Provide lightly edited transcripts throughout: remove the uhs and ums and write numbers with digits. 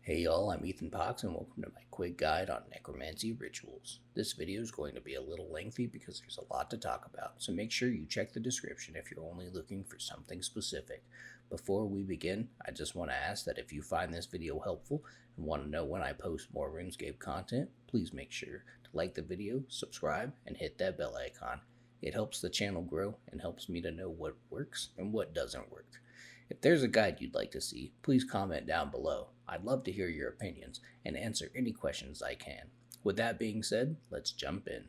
Hey y'all, I'm Ethan Pox and welcome to my quick guide on necromancy rituals. This video is going to be a little lengthy because there's a lot to talk about, so make sure you check the description if you're only looking for something specific. Before we begin, I just want to ask that if you find this video helpful and want to know when I post more RuneScape content, please make sure to like the video, subscribe, and hit that bell icon. It helps the channel grow and helps me to know what works and what doesn't work. If there's a guide you'd like to see, please comment down below. I'd love to hear your opinions and answer any questions I can. With that being said, let's jump in.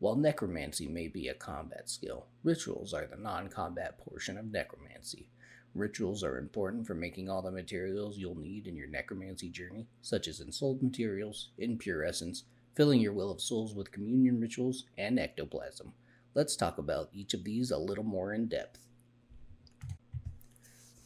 While necromancy may be a combat skill, rituals are the non-combat portion of necromancy. Rituals are important for making all the materials you'll need in your necromancy journey, such as ensouled materials, impure essence, filling your will of souls with communion rituals, and ectoplasm. Let's talk about each of these a little more in depth.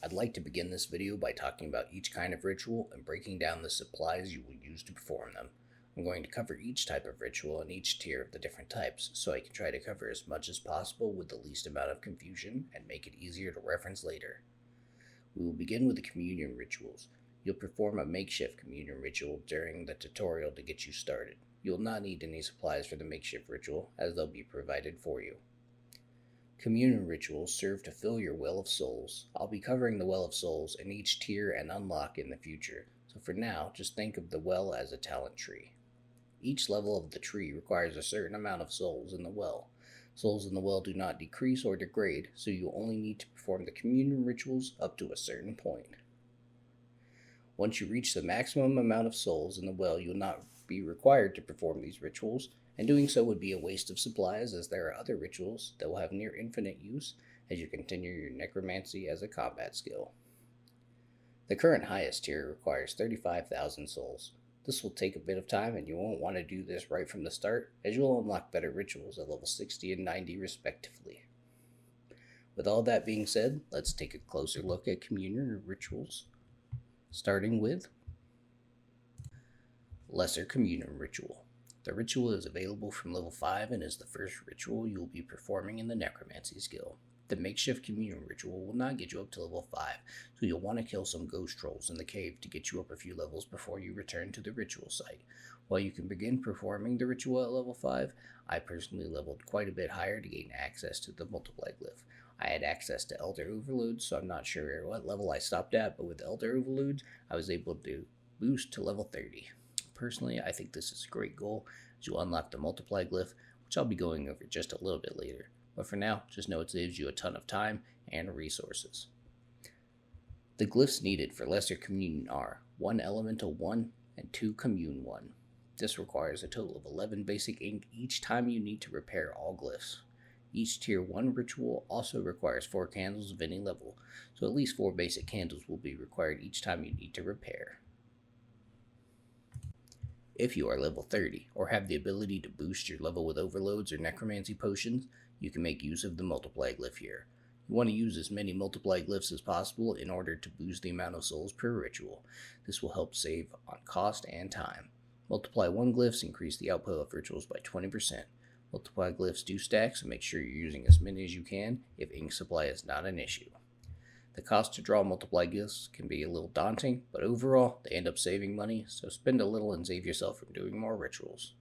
I'd like to begin this video by talking about each kind of ritual and breaking down the supplies you will use to perform them. I'm going to cover each type of ritual and each tier of the different types, so I can try to cover as much as possible with the least amount of confusion and make it easier to reference later. We will begin with the communion rituals. You'll perform a makeshift communion ritual during the tutorial to get you started. You will not need any supplies for the makeshift ritual, as they'll be provided for you. Communion rituals serve to fill your Well of Souls. I'll be covering the Well of Souls in each tier and unlock in the future, so for now, just think of the well as a talent tree. Each level of the tree requires a certain amount of souls in the well. Souls in the well do not decrease or degrade, so you only need to perform the communion rituals up to a certain point. Once you reach the maximum amount of souls in the well, you will not be required to perform these rituals, and doing so would be a waste of supplies, as there are other rituals that will have near infinite use as you continue your necromancy as a combat skill. The current highest tier requires 35,000 souls. This will take a bit of time, and you won't want to do this right from the start, as you'll unlock better rituals at level 60 and 90 respectively. With all that being said, let's take a closer look at communion rituals, starting with Lesser Communion Ritual. The ritual is available from level 5 and is the first ritual you will be performing in the necromancy skill. The makeshift communion ritual will not get you up to level 5, so you'll want to kill some ghost trolls in the cave to get you up a few levels before you return to the ritual site. While you can begin performing the ritual at level 5, I personally leveled quite a bit higher to gain access to the multiply glyph. I had access to Elder Overloads, so I'm not sure what level I stopped at, but with Elder Overloads, I was able to boost to level 30. Personally, I think this is a great goal as you unlock the multiply glyph, which I'll be going over just a little bit later. But for now, just know it saves you a ton of time and resources. The glyphs needed for Lesser Communion are 1 Elemental 1 and 2 Commune 1. This requires a total of 11 basic ink each time you need to repair all glyphs. Each tier 1 ritual also requires 4 candles of any level, so at least 4 basic candles will be required each time you need to repair. If you are level 30, or have the ability to boost your level with overloads or necromancy potions, you can make use of the multiply glyph here. You want to use as many multiply glyphs as possible in order to boost the amount of souls per ritual. This will help save on cost and time. Multiply 1 glyphs increase the output of rituals by 20%. Multiply glyphs do stack, so make sure you're using as many as you can if ink supply is not an issue. The cost to draw multiply glyphs can be a little daunting, but overall, they end up saving money, so spend a little and save yourself from doing more rituals.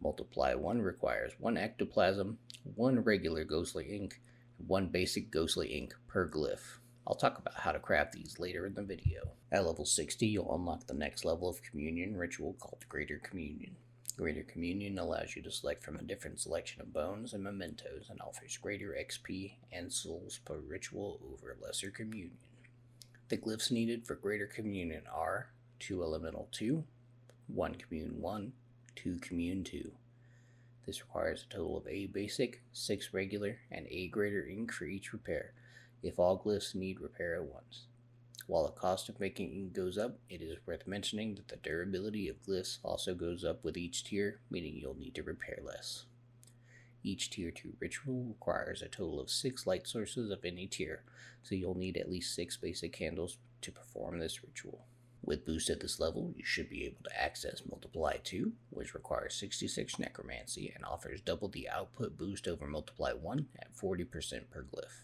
Multiply 1 requires 1 ectoplasm, 1 regular ghostly ink, and 1 basic ghostly ink per glyph. I'll talk about how to craft these later in the video. At level 60, you'll unlock the next level of communion ritual called Greater Communion. Greater Communion allows you to select from a different selection of bones and mementos and offers greater XP and souls per ritual over Lesser Communion. The glyphs needed for Greater Communion are 2 Elemental 2, 1 Commune 1, 2 Commune 2. This requires a total of A basic, 6 regular, and A greater ink for each repair, if all glyphs need repair at once. While the cost of making ink goes up, it is worth mentioning that the durability of glyphs also goes up with each tier, meaning you'll need to repair less. Each tier 2 ritual requires a total of 6 light sources of any tier, so you'll need at least 6 basic candles to perform this ritual. With boost at this level, you should be able to access Multiply 2, which requires 66 necromancy and offers double the output boost over Multiply 1 at 40% per glyph.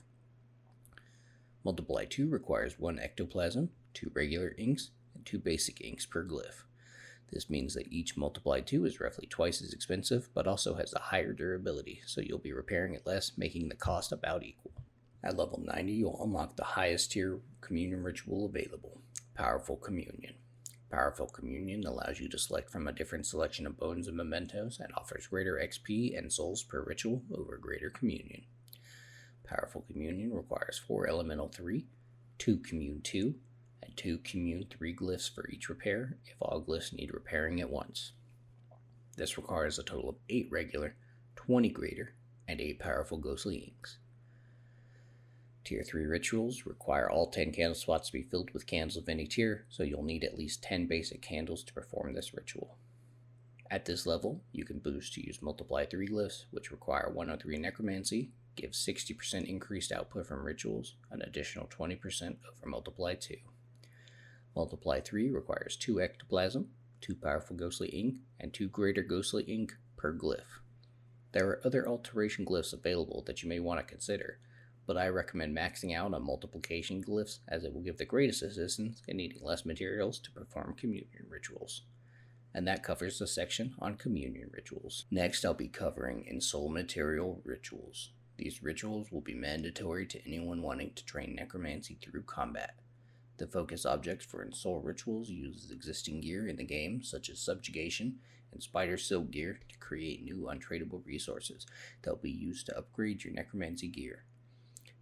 Multiply 2 requires 1 ectoplasm, 2 regular inks, and 2 basic inks per glyph. This means that each multiplied 2 is roughly twice as expensive, but also has a higher durability, so you'll be repairing it less, making the cost about equal. At level 90, you'll unlock the highest tier communion ritual available, Powerful Communion. Powerful Communion allows you to select from a different selection of bones and mementos and offers greater XP and souls per ritual over Greater Communion. Powerful Communion requires 4 Elemental 3, 2 Commune 2, and 2 Commune 3 glyphs for each repair if all glyphs need repairing at once. This requires a total of 8 regular, 20 greater, and 8 powerful ghostly inks. Tier 3 rituals require all 10 candle spots to be filled with candles of any tier, so you'll need at least 10 basic candles to perform this ritual. At this level, you can boost to use Multiply 3 glyphs, which require 103 necromancy, give 60% increased output from rituals, an additional 20% over Multiply 2. Multiply 3 requires 2 ectoplasm, 2 powerful ghostly ink, and 2 greater ghostly ink per glyph. There are other alteration glyphs available that you may want to consider, but I recommend maxing out on multiplication glyphs as it will give the greatest assistance in needing less materials to perform communion rituals. And that covers the section on communion rituals. Next, I'll be covering Ensoul Material rituals. These rituals will be mandatory to anyone wanting to train necromancy through combat. The focus objects for Ensoul rituals uses existing gear in the game, such as subjugation and spider silk gear, to create new untradeable resources that will be used to upgrade your necromancy gear.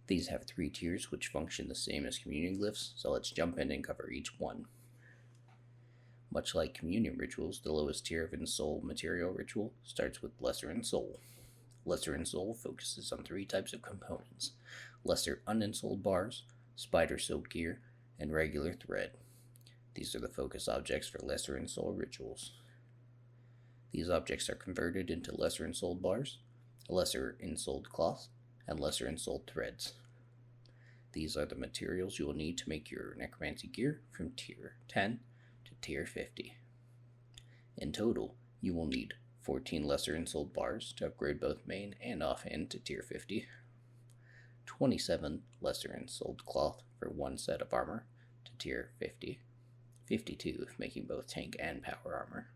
These have 3 tiers which function the same as communion glyphs, so let's jump in and cover each one. Much like communion rituals, the lowest tier of Ensoul Material ritual starts with Lesser Ensoul. Lesser Ensoul focuses on 3 types of components: lesser unensouled bars, spider silk gear, and regular thread. These are the focus objects for Lesser Ensoul rituals. These objects are converted into lesser ensouled bars, lesser ensouled cloth, and lesser ensouled threads. These are the materials you will need to make your necromancy gear from tier 10 to tier 50. In total, you will need 14 lesser ensouled bars to upgrade both main and offhand to tier 50, 27 lesser ensouled cloth for 1 set of armor to tier 50, 52 if making both tank and power armor,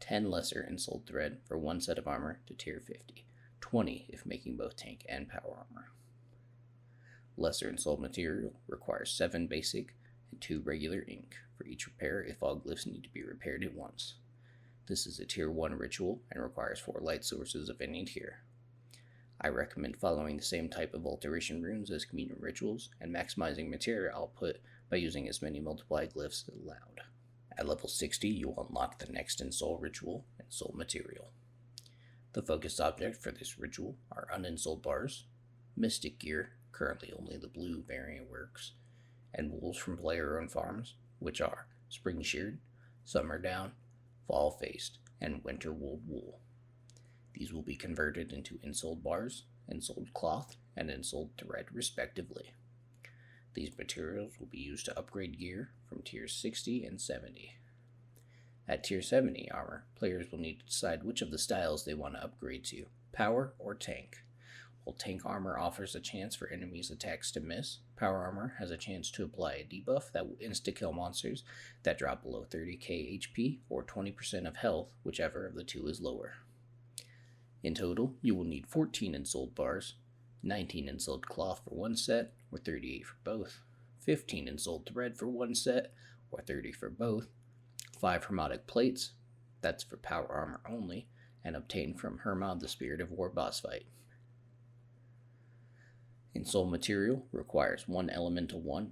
10 lesser ensouled thread for 1 set of armor to tier 50, 20 if making both tank and power armor. Lesser ensouled material requires 7 basic and 2 regular ink for each repair if all glyphs need to be repaired at once. This is a tier 1 ritual and requires 4 light sources of any tier. I recommend following the same type of alteration runes as communion rituals and maximizing material output by using as many multiply glyphs as allowed. At level 60, you will unlock the next Ensoul ritual, Ensoul Material. The focus object for this ritual are unensouled bars, mystic gear, currently only the blue variant works, and wools from player-owned farms, which are Spring Sheared, Summer Down, Fall Faced, and Winter Wooled Wool. These will be converted into ensouled bars, ensouled cloth, and ensouled thread respectively. These materials will be used to upgrade gear from tiers 60 and 70. At tier 70 armor, players will need to decide which of the styles they want to upgrade to, power or tank. While tank armor offers a chance for enemies' attacks to miss, power armor has a chance to apply a debuff that will insta-kill monsters that drop below 30k HP or 20% of health, whichever of the two is lower. In total, you will need 14 ensouled bars, 19 ensouled cloth for 1 set, or 38 for both, 15 ensouled thread for 1 set, or 30 for both, 5 Hermodic plates, that's for power armor only, and obtained from Hermod the Spirit of War boss fight. Ensoul material requires 1 elemental 1,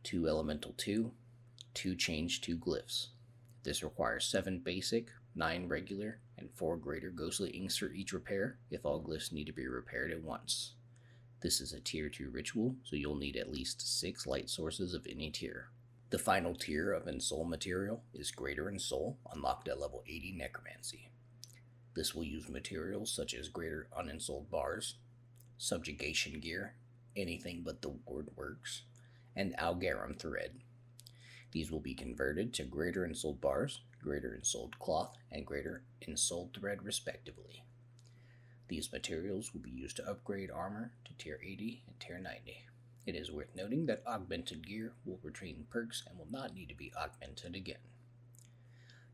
2 elemental 2, 2 change 2 glyphs. This requires 7 basic, 9 regular, and 4 greater ghostly inks for each repair if all glyphs need to be repaired at once. This is a tier 2 ritual, so you'll need at least 6 light sources of any tier. The final tier of Ensoul material is Greater Ensoul, unlocked at level 80 Necromancy. This will use materials such as greater unensouled bars, subjugation gear, anything but the ward works, and Algarum thread. These will be converted to greater ensouled bars, greater ensouled cloth, and greater ensouled thread respectively. These materials will be used to upgrade armor to tier 80 and tier 90. It is worth noting that augmented gear will retain perks and will not need to be augmented again.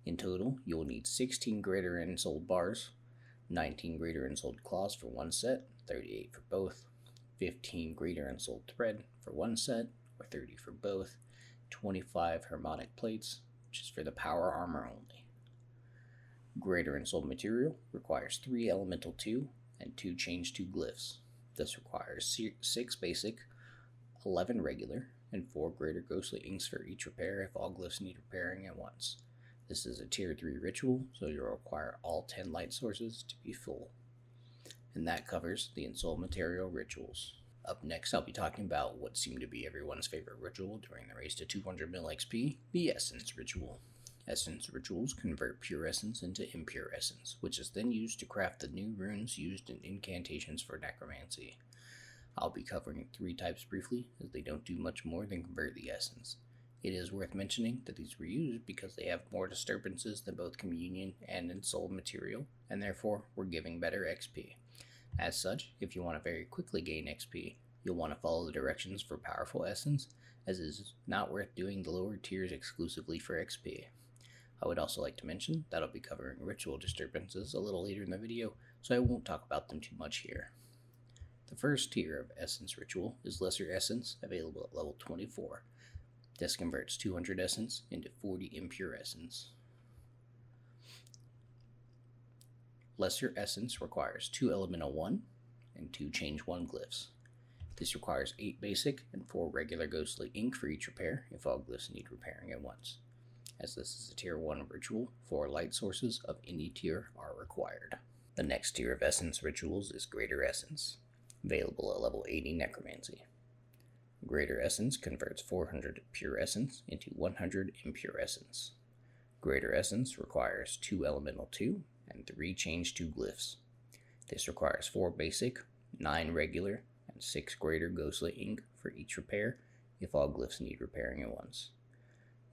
In total, you will need 16 greater insoled bars, 19 greater insoled claws for one set, 38 for both, 15 greater insoled thread for one set, or 30 for both, 25 harmonic plates, which is for the power armor only. Greater insoled material requires 3 elemental 2 and 2 change 2 glyphs. This requires 6 basic, 11 regular, and 4 greater ghostly inks for each repair if all glyphs need repairing at once. This is a tier 3 ritual, so you'll require all 10 light sources to be full. And that covers the ensouled material rituals. Up next, I'll be talking about what seemed to be everyone's favorite ritual during the race to 200 mil XP, the Essence Ritual. Essence rituals convert pure essence into impure essence, which is then used to craft the new runes used in incantations for necromancy. I'll be covering 3 types briefly, as they don't do much more than convert the essence. It is worth mentioning that these were used because they have more disturbances than both communion and ensouled material, and therefore were giving better XP. As such, if you want to very quickly gain XP, you'll want to follow the directions for powerful essence, as it is not worth doing the lower tiers exclusively for XP. I would also like to mention that I'll be covering ritual disturbances a little later in the video, so I won't talk about them too much here. The first tier of Essence Ritual is Lesser Essence, available at level 24. This converts 200 Essence into 40 Impure Essence. Lesser Essence requires 2 Elemental 1 and 2 Change 1 glyphs. This requires 8 basic and 4 regular ghostly ink for each repair if all glyphs need repairing at once. As this is a tier 1 ritual, 4 light sources of any tier are required. The next tier of Essence rituals is Greater Essence, available at level 80 Necromancy. Greater Essence converts 400 Pure Essence into 100 Impure Essence. Greater Essence requires 2 Elemental 2 and 3 Change 2 glyphs. This requires 4 basic, 9 regular, and 6 greater ghostly ink for each repair if all glyphs need repairing at once.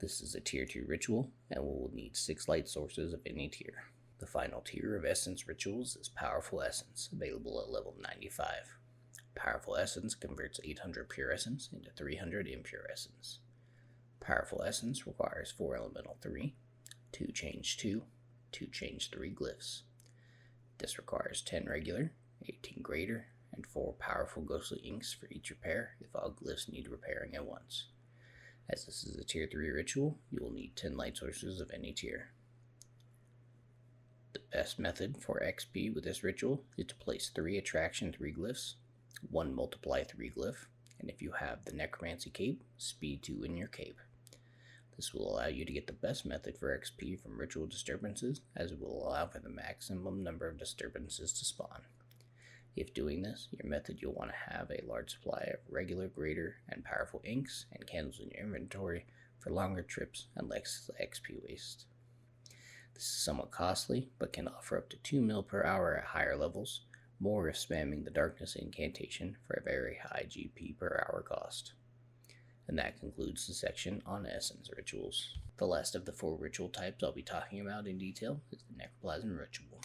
This is a tier 2 ritual and will need 6 light sources of any tier. The final tier of Essence rituals is Powerful Essence, available at level 95. Powerful Essence converts 800 Pure Essence into 300 Impure Essence. Powerful Essence requires 4 Elemental 3, 2 Change 2, 2 Change 3 glyphs. This requires 10 regular, 18 greater, and 4 powerful ghostly inks for each repair if all glyphs need repairing at once. As this is a tier 3 ritual, you will need 10 light sources of any tier. The best method for XP with this ritual is to place 3 Attraction 3 glyphs, 1 Multiply 3 glyph, and if you have the Necromancy cape, Speed 2 in your cape. This will allow you to get the best method for XP from ritual disturbances, as it will allow for the maximum number of disturbances to spawn. If doing this, your method you'll want to have a large supply of regular, greater, and powerful inks and candles in your inventory for longer trips and less XP waste. This is somewhat costly, but can offer up to 2 mil per hour at higher levels, more if spamming the Darkness incantation for a very high GP per hour cost. And that concludes the section on Essence Rituals. The last of the 4 ritual types I'll be talking about in detail is the Necroplasm Ritual.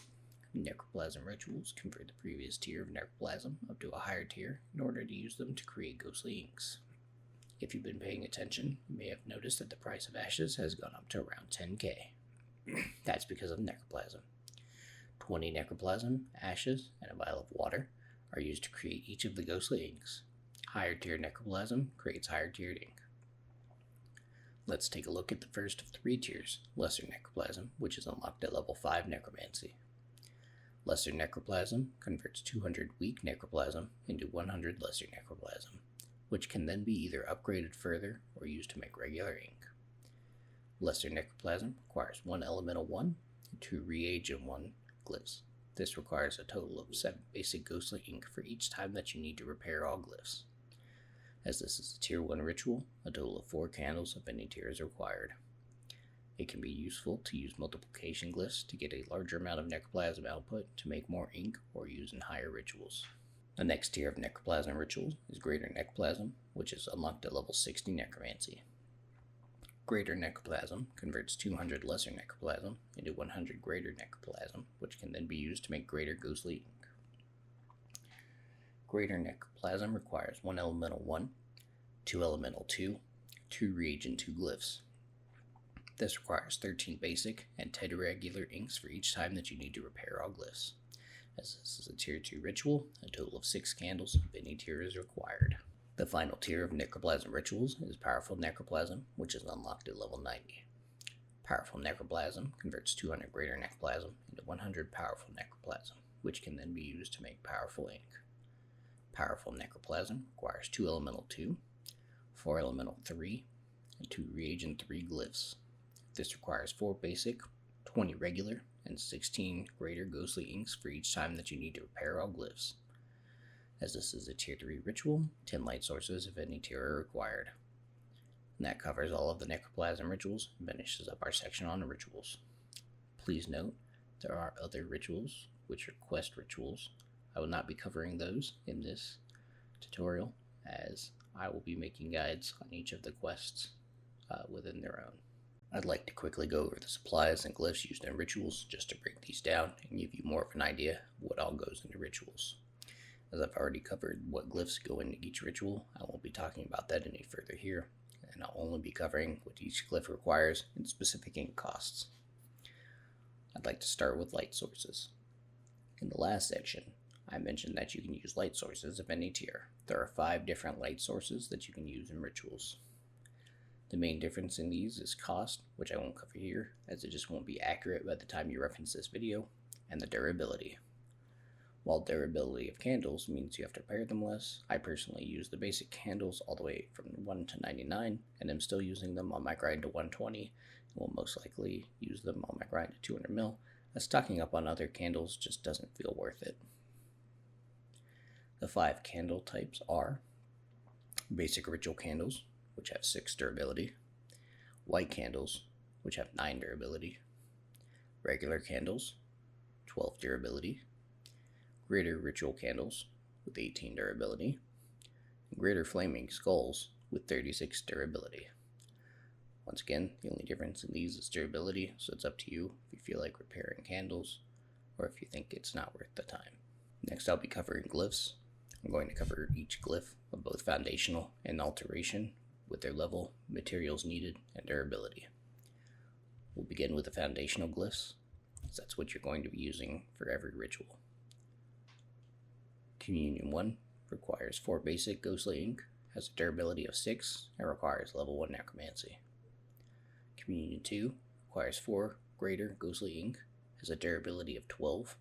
Necroplasm rituals convert the previous tier of necroplasm up to a higher tier in order to use them to create ghostly inks. If you've been paying attention, you may have noticed that the price of ashes has gone up to around 10k. That's because of necroplasm. 20 necroplasm, ashes, and a vial of water are used to create each of the ghostly inks. Higher tier necroplasm creates higher tiered ink. Let's take a look at the first of 3 tiers, Lesser Necroplasm, which is unlocked at level 5 Necromancy. Lesser Necroplasm converts 200 weak necroplasm into 100 lesser necroplasm, which can then be either upgraded further or used to make regular ink. Lesser Necroplasm requires 1 Elemental 1 and 2 Reagent 1 glyphs. This requires a total of 7 basic ghostly ink for each time that you need to repair all glyphs. As this is a tier 1 ritual, a total of 4 candles of any tier is required. It can be useful to use multiplication glyphs to get a larger amount of necroplasm output to make more ink or use in higher rituals. The next tier of necroplasm rituals is Greater Necroplasm, which is unlocked at level 60 Necromancy. Greater Necroplasm converts 200 lesser necroplasm into 100 greater necroplasm, which can then be used to make greater ghostly ink. Greater Necroplasm requires 1 Elemental 1 2 elemental 2, 2 reagent 2 glyphs. This requires 13 basic and 10 regular inks for each time that you need to repair all glyphs. As this is a tier 2 ritual, a total of 6 candles of any tier is required. The final tier of necroplasm rituals is powerful necroplasm, which is unlocked at level 90. Powerful necroplasm converts 200 greater necroplasm into 100 powerful necroplasm, which can then be used to make powerful ink. Powerful necroplasm requires 2 elemental 2, 4 elemental 3, and 2 reagent 3 glyphs. This requires 4 basic, 20 regular, and 16 greater ghostly inks for each time that you need to repair all glyphs. As this is a tier 3 ritual, 10 light sources of any tier are required. And that covers all of the necroplasm rituals and finishes up our section on rituals. Please note, there are other rituals, which are quest rituals. I will not be covering those in this tutorial, as I will be making guides on each of the quests within their own. I'd like to quickly go over the supplies and glyphs used in rituals, just to break these down and give you more of an idea of what all goes into rituals. As I've already covered what glyphs go into each ritual, I won't be talking about that any further here, and I'll only be covering what each glyph requires and specific ink costs. I'd like to start with light sources. In the last section, I mentioned that you can use light sources of any tier. There are 5 different light sources that you can use in rituals. The main difference in these is cost, which I won't cover here, as it just won't be accurate by the time you reference this video, and the durability. While durability of candles means you have to repair them less, I personally use the basic candles all the way from 1 to 99, and I'm still using them on my grind to 120, and will most likely use them on my grind to 200 mil, as stocking up on other candles just doesn't feel worth it. The 5 candle types are basic ritual candles, which have 6 durability, white candles, which have 9 durability, regular candles, 12 durability, greater ritual candles with 18 durability, and greater flaming skulls with 36 durability. Once again, the only difference in these is durability, so it's up to you if you feel like repairing candles or if you think it's not worth the time. Next, I'll be covering glyphs. I'm going to cover each glyph of both foundational and alteration with their level, materials needed, and durability. We'll begin with the foundational glyphs, as that's what you're going to be using for every ritual. Communion 1 requires 4 basic ghostly ink, has a durability of 6, and requires level 1 necromancy. Communion 2 requires 4 greater ghostly ink, has a durability of 12,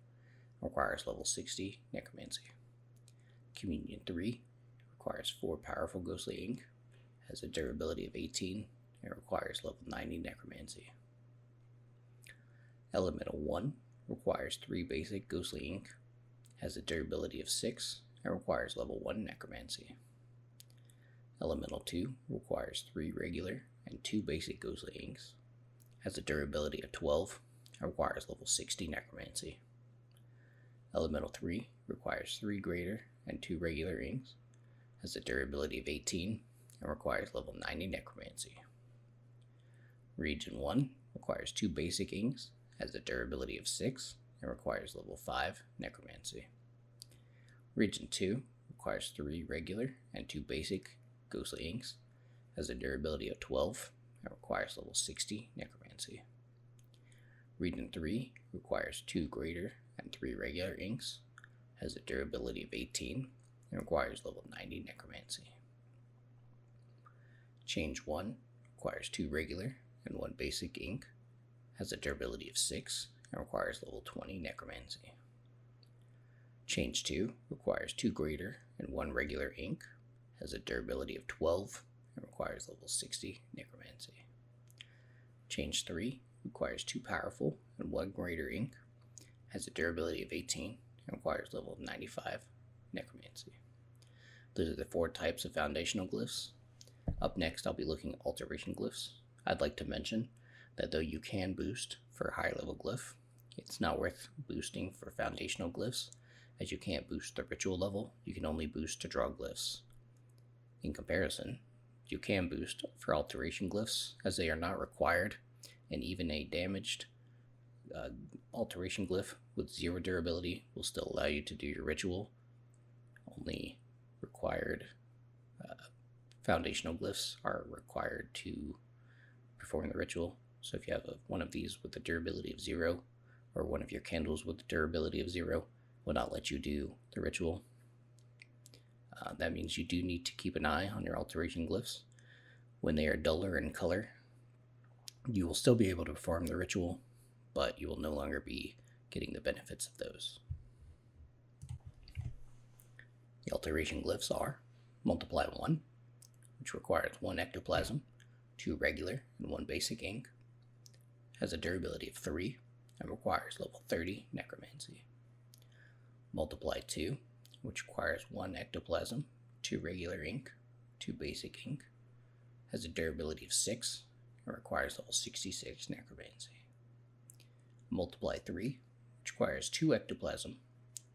and requires level 60 necromancy. Communion 3 requires 4 powerful ghostly ink, has a durability of 18, and requires level 90 necromancy. Elemental 1 requires 3 basic ghostly ink, has a durability of 6, and requires level 1 necromancy. Elemental 2 requires 3 regular and 2 basic ghostly inks, has a durability of 12, and requires level 60 necromancy. Elemental 3 requires 3 greater and 2 regular inks, has a durability of 18, and requires level 90 necromancy. Region 1 requires 2 basic inks, has a durability of 6, and requires level 5 necromancy. Region 2 requires 3 regular and 2 basic ghostly inks, has a durability of 12, and requires level 60 necromancy. Region 3 requires 2 greater and 3 regular inks, has a durability of 18, and requires level 90 necromancy. Change 1 requires 2 regular and 1 basic ink, has a durability of 6, and requires level 20 necromancy. Change 2 requires 2 greater and 1 regular ink, has a durability of 12, and requires level 60 necromancy. Change 3 requires 2 powerful and 1 greater ink, has a durability of 18, and requires level 95 necromancy. Those are the 4 types of foundational glyphs. Up next, I'll be looking at alteration glyphs. I'd like to mention that though you can boost for a higher level glyph, it's not worth boosting for foundational glyphs, as you can't boost the ritual level, you can only boost to draw glyphs. In comparison, you can boost for alteration glyphs, as they are not required, and even a damaged alteration glyph with 0 durability will still allow you to do your ritual. Only required foundational glyphs are required to perform the ritual. So if you have one of these with a durability of 0, or one of your candles with a durability of 0, will not let you do the ritual. That means you do need to keep an eye on your alteration glyphs. When they are duller in color, you will still be able to perform the ritual, but you will no longer be getting the benefits of those. The alteration glyphs are multiply 1, which requires 1 ectoplasm, 2 regular, and 1 basic ink, has a durability of 3, and requires level 30 necromancy. Multiply 2, which requires 1 ectoplasm, 2 regular ink, 2 basic ink, has a durability of 6, and requires level 66 necromancy. Multiply 3, which requires 2 ectoplasm,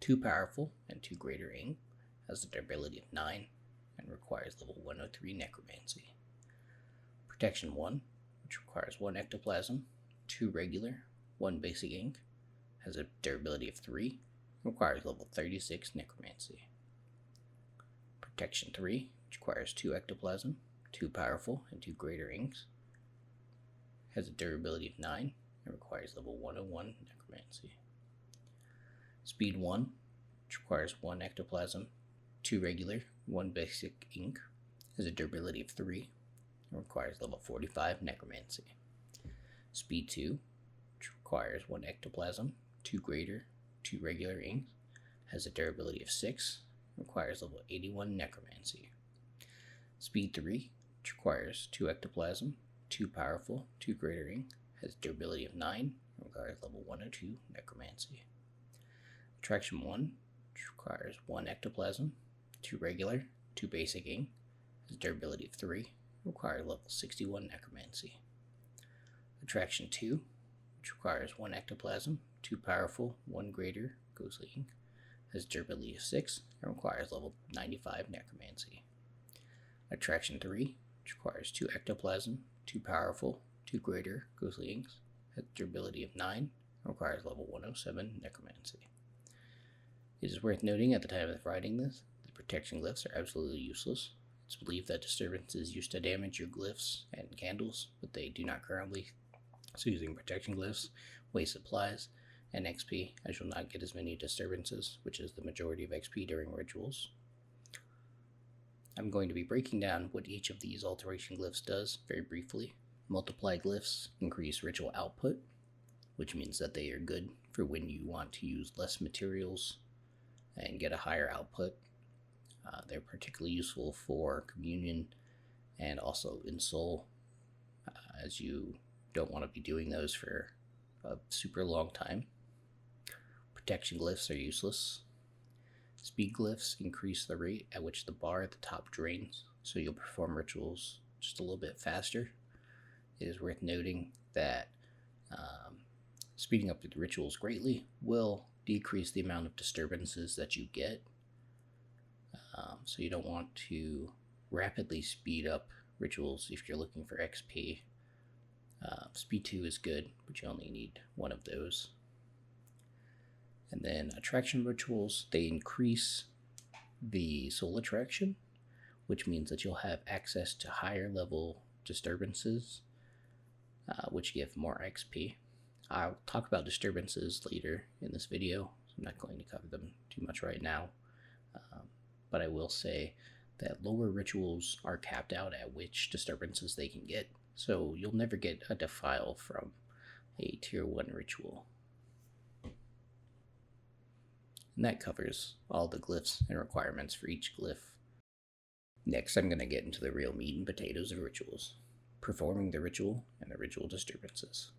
2 powerful, and 2 greater ink, has a durability of 9, and requires level 103 necromancy. Protection 1, which requires 1 ectoplasm, 2 regular, 1 basic ink, has a durability of 3, requires level 36 necromancy. Protection 3, which requires 2 ectoplasm, 2 powerful, and 2 greater inks, has a durability of 9, and requires level 101 necromancy. Speed 1, which requires 1 ectoplasm, 2 regular, 1 basic ink, has a durability of 3, and requires level 45 necromancy. Speed 2, which requires 1 ectoplasm, 2 greater, 2 regular inks, has a durability of 6, and requires level 81 necromancy. Speed 3, which requires 2 ectoplasm, 2 powerful, 2 greater ink, has a durability of 9, and requires level 102 necromancy. Attraction 1, which requires 1 ectoplasm, 2 regular, 2 basic ink, has a durability of 3, requires level 61 necromancy. Attraction 2, which requires 1 ectoplasm, 2 powerful, 1 greater, ghostly ink, has durability of 6, and requires level 95 necromancy. Attraction 3, which requires 2 ectoplasm, 2 powerful, 2 greater, ghostly inks, has durability of 9, and requires level 107 necromancy. It is worth noting at the time of writing this, the protection glyphs are absolutely useless. It's believed that disturbances used to damage your glyphs and candles, but they do not currently. So using protection glyphs wastes supplies and XP, as you'll not get as many disturbances, which is the majority of XP during rituals. I'm going to be breaking down what each of these alteration glyphs does very briefly. Multiply glyphs increase ritual output, which means that they are good for when you want to use less materials and get a higher output. They're particularly useful for communion and also in soul, as you don't want to be doing those for a super long time. Protection glyphs are useless. Speed glyphs increase the rate at which the bar at the top drains, so you'll perform rituals just a little bit faster. It is worth noting that speeding up the rituals greatly will decrease the amount of disturbances that you get. So you don't want to rapidly speed up rituals if you're looking for XP. Speed 2 is good, but you only need 1 of those. And then attraction rituals, they increase the soul attraction, which means that you'll have access to higher level disturbances, which give more XP. I'll talk about disturbances later in this video, so I'm not going to cover them too much right now. But I will say that lower rituals are capped out at which disturbances they can get, so you'll never get a defile from a tier 1 ritual. And that covers all the glyphs and requirements for each glyph. Next, I'm going to get into the real meat and potatoes of rituals, performing the ritual and the ritual disturbances.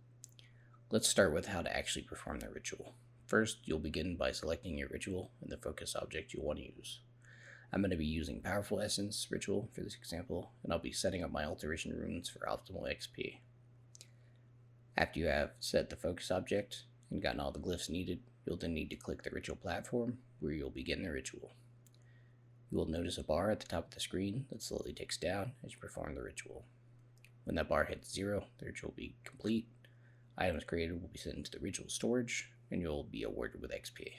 Let's start with how to actually perform the ritual. First, you'll begin by selecting your ritual and the focus object you want to use. I'm going to be using Powerful Essence Ritual for this example, and I'll be setting up my alteration runes for optimal XP. After you have set the focus object and gotten all the glyphs needed, you'll then need to click the ritual platform where you'll begin the ritual. You will notice a bar at the top of the screen that slowly ticks down as you perform the ritual. When that bar hits 0, the ritual will be complete. Items created will be sent into the ritual storage, and you'll be awarded with XP.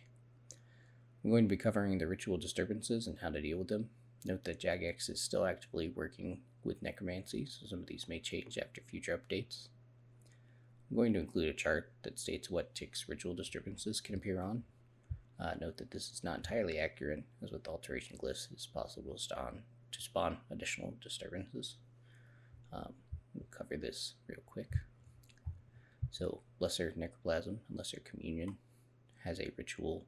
I'm going to be covering the ritual disturbances and how to deal with them Note that Jagex is still actively working with necromancy, so some of these may change after future updates. I'm going to include a chart that states what ticks ritual disturbances can appear on. Note that this is not entirely accurate, as with alteration glyphs, it is possible to spawn additional disturbances. We'll cover this real quick. So, Lesser Necroplasm and Lesser Communion has a ritual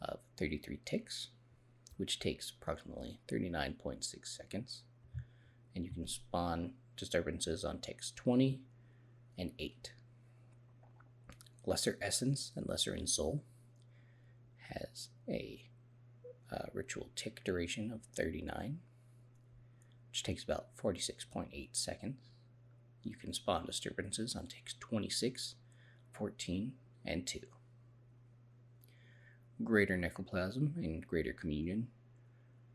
of 33 ticks, which takes approximately 39.6 seconds. And you can spawn disturbances on ticks 20 and 8. Lesser Essence and Lesser Ensoul has a ritual tick duration of 39, which takes about 46.8 seconds. You can spawn disturbances on ticks 26, 14, and 2. Greater Necroplasm and Greater Communion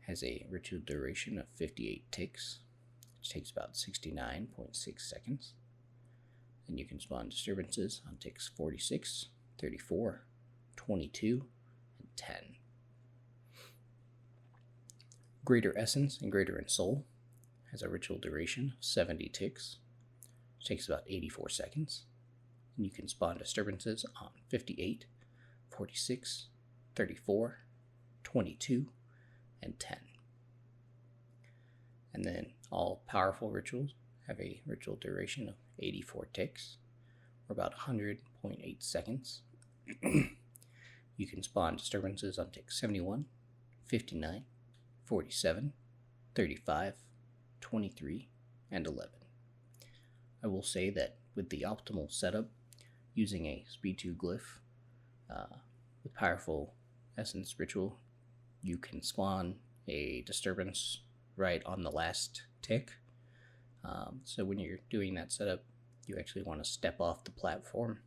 has a ritual duration of 58 ticks, which takes about 69.6 seconds. And you can spawn disturbances on ticks 46, 34, 22, and 10. Greater Essence and Greater Ensoul has a ritual duration of 70 ticks, which takes about 84 seconds. And you can spawn disturbances on 58, 46, 34, 22, and 10. And then all powerful rituals have a ritual duration of 84 ticks, or about 100.8 seconds. You can spawn disturbances on ticks 71, 59, 47, 35, 23, and 11. I will say that with the optimal setup, using a speed 2 glyph with powerful essence ritual, you can spawn a disturbance right on the last tick. So when you're doing that setup, you actually want to step off the platform,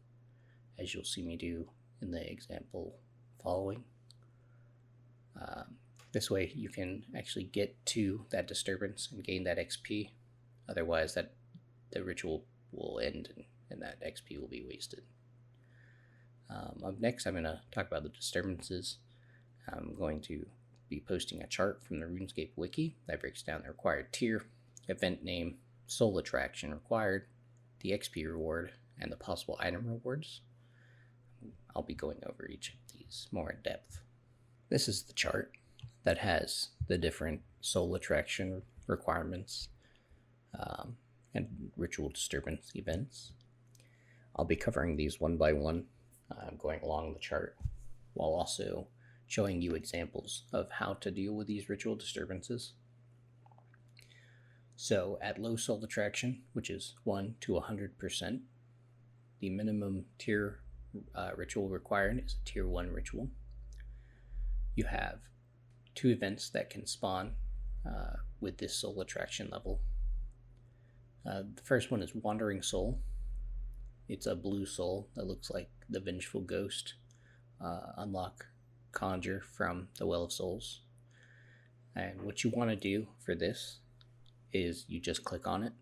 as you'll see me do in the example following. This way you can actually get to that disturbance and gain that XP. Otherwise, the ritual will end and that XP will be wasted. Up next, I'm going to talk about the disturbances. I'm going to be posting a chart from the RuneScape wiki that breaks down the required tier, event name, soul attraction required, the XP reward, and the possible item rewards. I'll be going over each of these more in depth. This is the chart that has the different soul attraction requirements and ritual disturbance events. I'll be covering these one by one, going along the chart, while also showing you examples of how to deal with these ritual disturbances. So at low soul attraction, which is 1 to 100%, the minimum tier ritual required is a tier 1 ritual. You have 2 events that can spawn with this soul attraction level. The first one is Wandering Soul. It's a blue soul that looks like the Vengeful Ghost. Unlock Conjure from the Well of Souls. And what you want to do for this is you just click on it.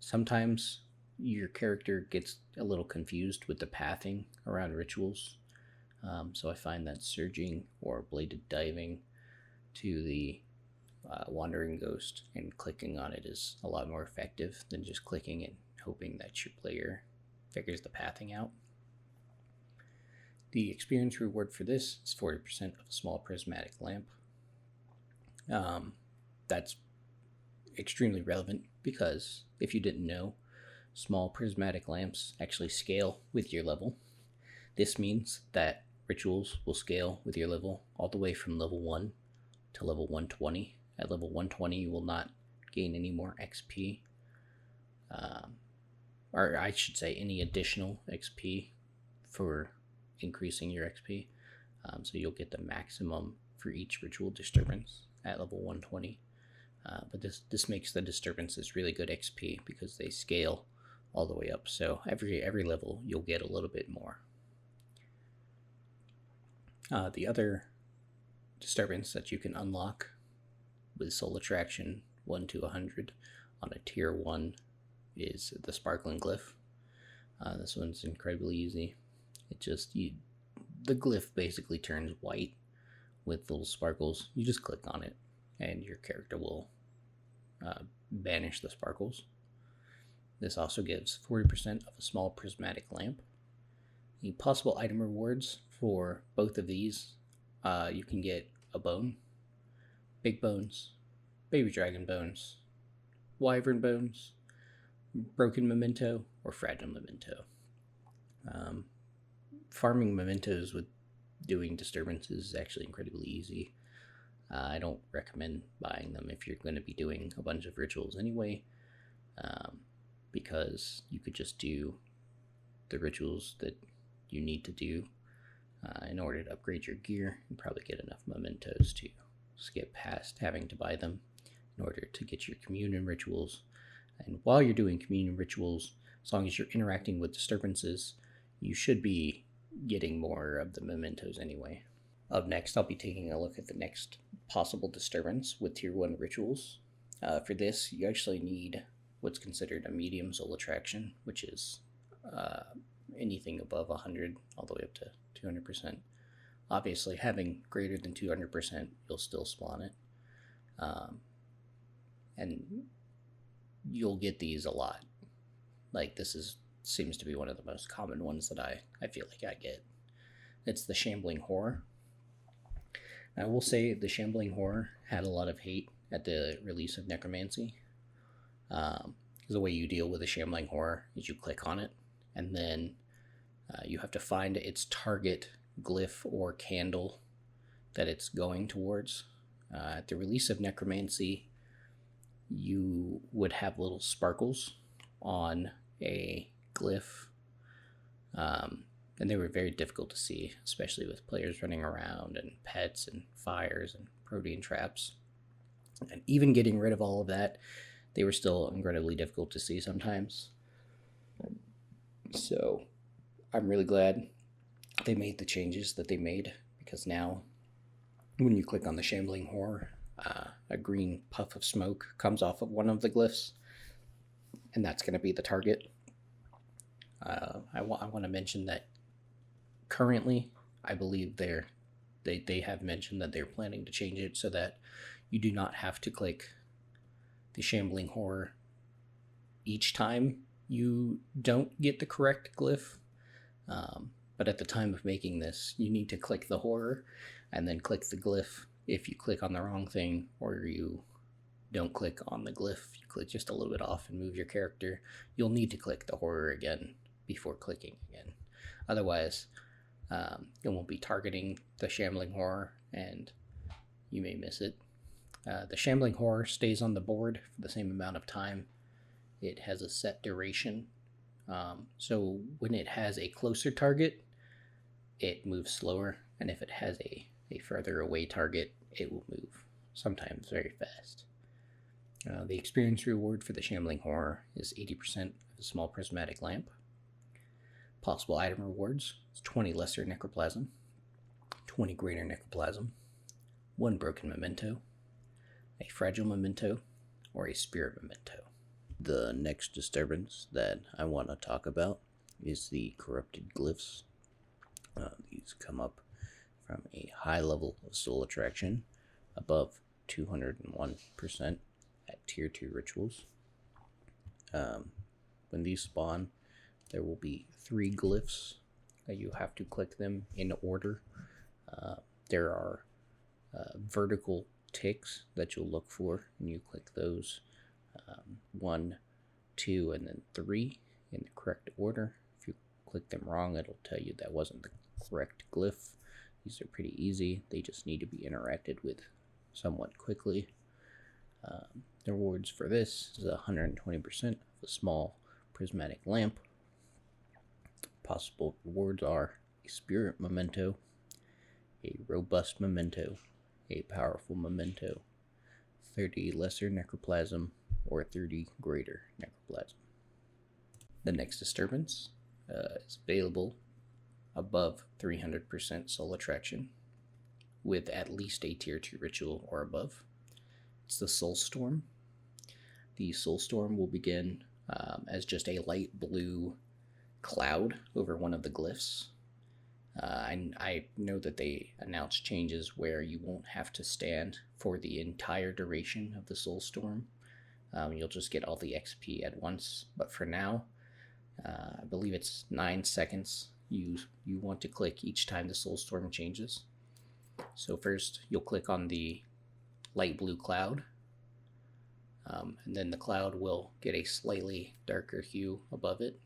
Sometimes your character gets a little confused with the pathing around rituals. So I find that surging or bladed diving to the Wandering Ghost and clicking on it is a lot more effective than just clicking and hoping that your player figures the pathing out. The experience reward for this is 40% of a small prismatic lamp. That's extremely relevant because if you didn't know, small prismatic lamps actually scale with your level. This means that rituals will scale with your level all the way from level 1 to level 120. At level 120, you will not gain any more XP. Or I should say any additional XP for increasing your XP. So you'll get the maximum for each ritual disturbance at level 120. But this makes the disturbances really good XP because they scale all the way up. So every level you'll get a little bit more. The other disturbance that you can unlock with Soul Attraction 1 to 100 on a tier 1 is the Sparkling Glyph. This one's incredibly easy. The glyph basically turns white with little sparkles. You just click on it, and your character will banish the sparkles. This also gives 40% of a small prismatic lamp. The possible item rewards for both of these, you can get a bone, big bones, baby dragon bones, wyvern bones, broken memento, or fragile memento. Farming mementos with doing disturbances is actually incredibly easy. I don't recommend buying them if you're going to be doing a bunch of rituals anyway, because you could just do the rituals that you need to do in order to upgrade your gear and probably get enough mementos to skip past having to buy them in order to get your communion rituals. And while you're doing communion rituals, as long as you're interacting with disturbances, you should be getting more of the mementos anyway. Up next, I'll be taking a look at the next possible disturbance with Tier 1 rituals. For this, you actually need what's considered a medium soul attraction, which is anything above 100 all the way up to 200%. Obviously, having greater than 200%, you'll still spawn it. And you'll get these a lot. Like, seems to be one of the most common ones that I feel like I get. It's the Shambling Horror. I will say the Shambling Horror had a lot of hate at the release of Necromancy. The way you deal with a Shambling Horror is you click on it, and then you have to find its target glyph or candle that it's going towards. At the release of Necromancy, you would have little sparkles on a glyph, and they were very difficult to see, especially with players running around and pets and fires and protean traps. And even getting rid of all of that, they were still incredibly difficult to see sometimes. So I'm really glad they made the changes that they made, because now when you click on the Shambling Horror, a green puff of smoke comes off of one of the glyphs, and that's going to be the target. I want to mention that currently, I believe they have mentioned that they're planning to change it so that you do not have to click the Shambling Horror each time you don't get the correct glyph. But at the time of making this, you need to click the horror and then click the glyph. If you click on the wrong thing, or you don't click on the glyph, you click just a little bit off and move your character, you'll need to click the horror again before clicking again. Otherwise, it won't be targeting the Shambling Horror, and you may miss it. The Shambling Horror stays on the board for the same amount of time. It has a set duration. So when it has a closer target, it moves slower, and if it has a further away target, it will move, sometimes very fast. The experience reward for the Shambling Horror is 80% of a small prismatic lamp. Possible item rewards is 20 lesser necroplasm, 20 greater necroplasm, 1 broken memento, a fragile memento, or a spirit memento. The next disturbance that I want to talk about is the corrupted glyphs. These come up from a high level of soul attraction, above 201% at tier 2 rituals. When these spawn, there will be 3 glyphs that you have to click them in order. There are vertical ticks that you'll look for, and you click those 1, 2, and then 3 in the correct order. If you click them wrong, it'll tell you that wasn't the correct glyph. These are pretty easy. They just need to be interacted with somewhat quickly. The rewards for this is 120% of a small prismatic lamp. Possible rewards are a spirit memento, a robust memento, a powerful memento, 30 lesser necroplasm, or 30 greater necroplasm. The next disturbance is available above 300% soul attraction with at least a tier 2 ritual or above. It's the Soul Storm. The Soul Storm will begin as just a light blue cloud over one of the glyphs. I know that they announced changes where you won't have to stand for the entire duration of the Soul Storm. You'll just get all the XP at once. But for now, I believe it's 9 seconds. You want to click each time the Soul Storm changes. So first, you'll click on the light blue cloud, and then the cloud will get a slightly darker hue above it,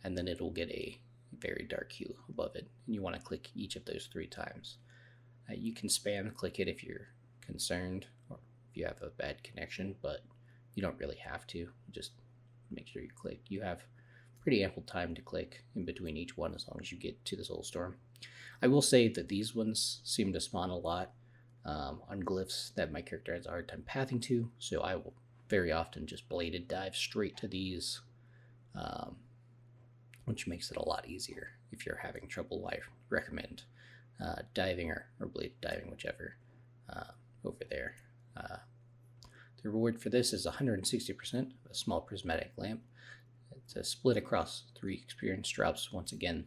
and then it'll get a very dark hue above it. And you want to click each of those 3 times. You can spam click it if you're concerned or if you have a bad connection, but you don't really have to. Just make sure you click. You have pretty ample time to click in between each one as long as you get to the Soul Storm. I will say that these ones seem to spawn a lot on glyphs that my character has a hard time pathing to, so I will very often just bladed dive straight to these, which makes it a lot easier if you're having trouble. I recommend diving or bladed diving, whichever, over there. The reward for this is 160% of a small prismatic lamp. It's a split across 3 experience drops. Once again,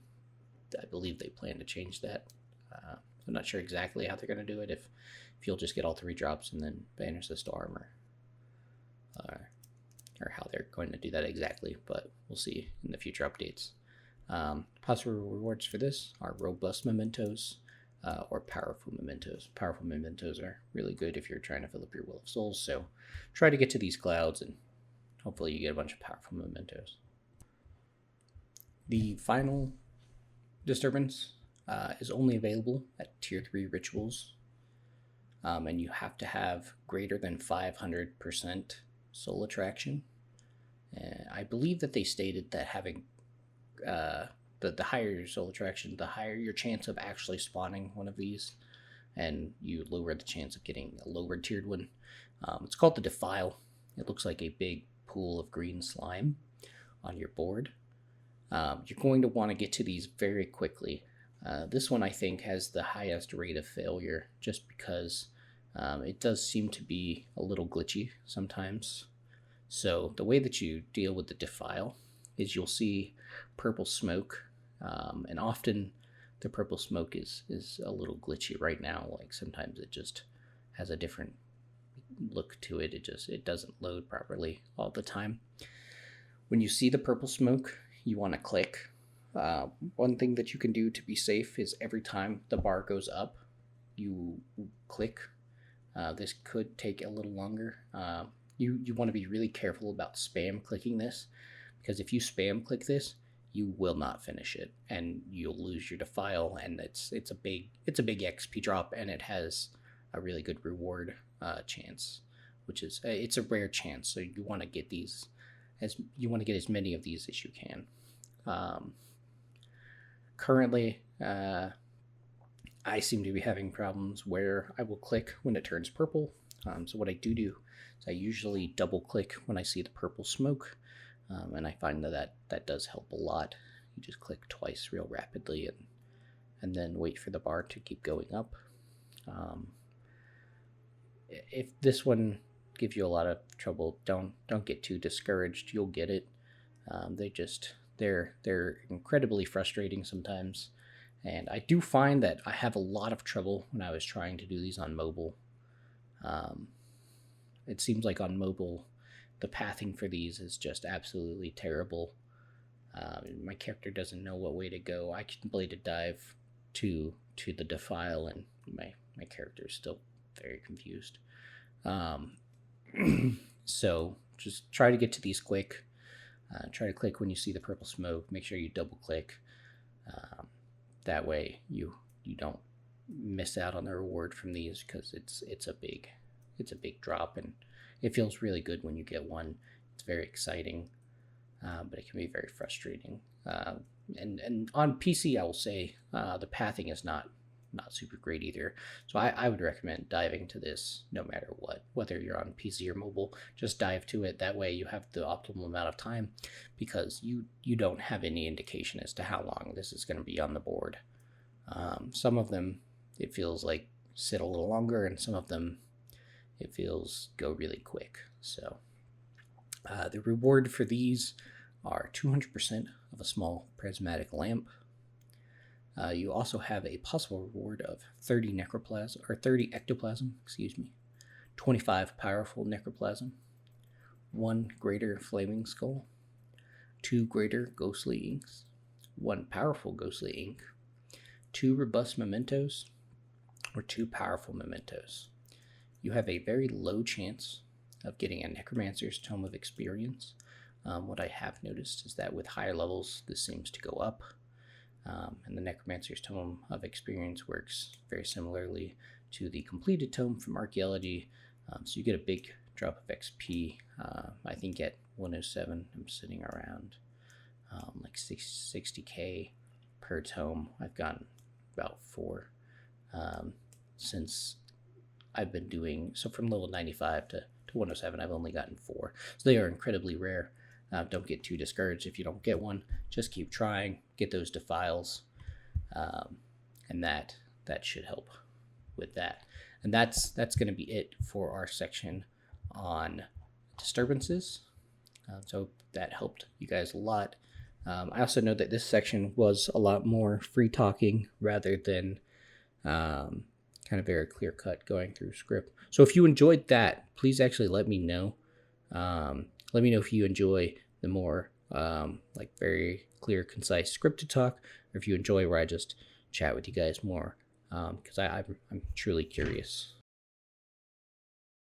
I believe they plan to change that. I'm not sure exactly how they're going to do it, if you'll just get all 3 drops and then banish the storm, or how they're going to do that exactly, but we'll see in the future updates. Possible rewards for this are robust mementos or powerful mementos. Powerful mementos are really good if you're trying to fill up your Will of Souls, so try to get to these clouds and hopefully you get a bunch of powerful mementos. The final disturbance is only available at tier 3 rituals, and you have to have greater than 500% soul attraction. I believe that they stated that having the higher your soul attraction, the higher your chance of actually spawning one of these, and you lower the chance of getting a lower tiered one. It's called the Defile. It looks like a big pool of green slime on your board. You're going to want to get to these very quickly. This one I think has the highest rate of failure just because it does seem to be a little glitchy sometimes. So the way that you deal with the Defile is you'll see purple smoke, and often the purple smoke is a little glitchy right now. Like sometimes it just has a different look to it. It doesn't load properly all the time. When you see the purple smoke, you want to click. One thing that you can do to be safe is every time the bar goes up, you click. This could take a little longer. You want to be really careful about spam clicking this, because if you spam click this, you will not finish it and you'll lose your Defile, and it's a big XP drop, and it has a really good reward chance, which is it's a rare chance, so you want to get as many of these as you can. Currently, I seem to be having problems where I will click when it turns purple. So what I do is I usually double click when I see the purple smoke, and I find that does help a lot. You just click twice real rapidly and then wait for the bar to keep going up. If this one gives you a lot of trouble, don't get too discouraged. You'll get it. They're incredibly frustrating sometimes, and I do find that I have a lot of trouble when I was trying to do these on mobile. It seems like on mobile, the pathing for these is just absolutely terrible. My character doesn't know what way to go. I can bladed dive to the Defile, and my character is still very confused. So just try to get to these quick. Try to click when you see the purple smoke. Make sure you double click. That way you don't miss out on the reward from these, because it's a big drop, and it feels really good when you get one. It's very exciting, but it can be very frustrating. And on PC, I will say the pathing is not super great either. So I would recommend diving to this no matter what, whether you're on PC or mobile. Just dive to it. That way you have the optimal amount of time, because you don't have any indication as to how long this is going to be on the board. Some of them it feels like sit a little longer, and some of them it feels go really quick. So the reward for these are 200% of a small prismatic lamp. You also have a possible reward of 30 necroplasm, or 30 ectoplasm, 25 powerful necroplasm, 1 greater flaming skull, 2 greater ghostly inks, 1 powerful ghostly ink, 2 robust mementos, or 2 powerful mementos. You have a very low chance of getting a Necromancer's Tome of Experience. What I have noticed is that with higher levels, this seems to go up. And the Necromancer's Tome of Experience works very similarly to the completed tome from Archaeology. So you get a big drop of XP. I think at 107, I'm sitting around like 60k per tome. I've gotten about 4 since I've been doing, so from level 95 to 107, I've only gotten 4. So they are incredibly rare. Don't get too discouraged if you don't get one. Just keep trying, get those defiles, and that should help with that. And that's going to be it for our section on disturbances. So that helped you guys a lot. I also know that this section was a lot more free talking rather than kind of very clear cut going through script. So if you enjoyed that, please actually let me know. Let me know if you enjoy the more like very clear, concise scripted talk, or if you enjoy where I just chat with you guys more, because I'm truly curious.